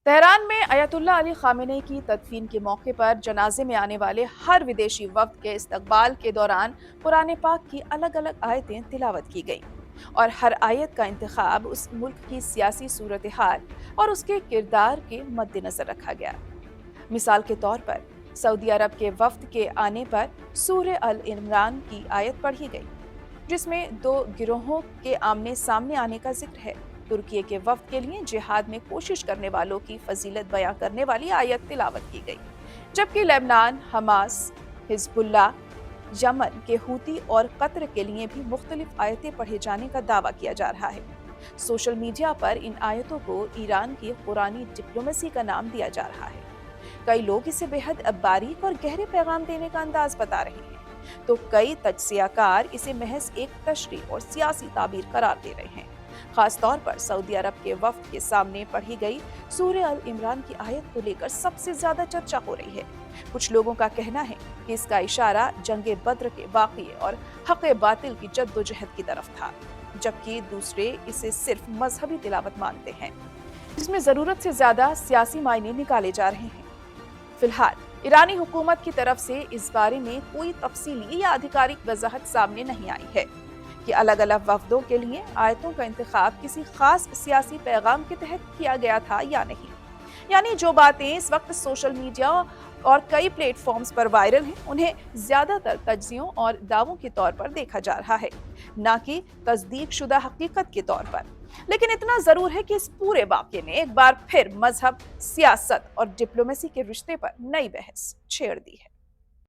Tehran में अयतुल्ला Ali Khamenei की तदफीन के मौके पर जनाजे में आने वाले हर विदेशी वफ्द के इस्तकबाल के दौरान कुरान पाक की अलग अलग आयतें तिलावत की गईं और हर आयत का इंतखाब उस मुल्क की सियासी सूरत हाल और उसके किरदार के मद्देनजर रखा गया। मिसाल के तौर पर सऊदी अरब के वफ्द के आने पर सूरह अल इमरान की आयत पढ़ी गई, जिसमें दो गिरोहों के आमने सामने आने का जिक्र है। तुर्की के वफ्द के लिए जिहाद में कोशिश करने वालों की फजीलत बयां करने वाली आयत तिलावत की गई, जबकि लेबनान, हमास, हिजबुल्लाह, यमन के हूती और कतर के लिए भी मुख्तलिफ आयतें पढ़े जाने का दावा किया जा रहा है। सोशल मीडिया पर इन आयतों को ईरान की कुरानी डिप्लोमेसी का नाम दिया जा रहा है। कई लोग इसे बेहद बारीक और गहरे पैगाम देने का अंदाज बता रहे हैं, तो कई तज्जियाकार इसे महज एक तशरीह और सियासी ताबीर करार दे रहे हैं। खास तौर पर सऊदी अरब के वफ्द के सामने पढ़ी गई सूरह अल इमरान की आयत को लेकर सबसे ज्यादा चर्चा हो रही है। कुछ लोगों का कहना है कि इसका इशारा जंगे बद्र के वाक़ये और हक़ बातिल की जद्दोजहद की तरफ था, जबकि दूसरे इसे सिर्फ मजहबी तिलावत मानते हैं, जिसमें जरूरत से ज्यादा सियासी मायने निकाले जा रहे हैं। फिलहाल ईरानी हुकूमत की तरफ से इस बारे में कोई तफसीली या आधिकारिक वजाहत सामने नहीं आई है कि अलग अलग वफ्दों के लिए आयतों का इंतखाब किसी खास सियासी पैगाम के तहत किया गया था या नहीं। यानी जो बातें इस वक्त सोशल मीडिया और कई प्लेटफॉर्म्स पर वायरल हैं, उन्हें ज्यादातर तज्जियों और दावों के तौर पर देखा जा रहा है, न कि तस्दीक शुदा हकीकत के तौर पर। लेकिन इतना जरूर है कि इस पूरे वाक़ये ने एक बार फिर मजहब, सियासत और डिप्लोमेसी के रिश्ते पर नई बहस छेड़ दी है।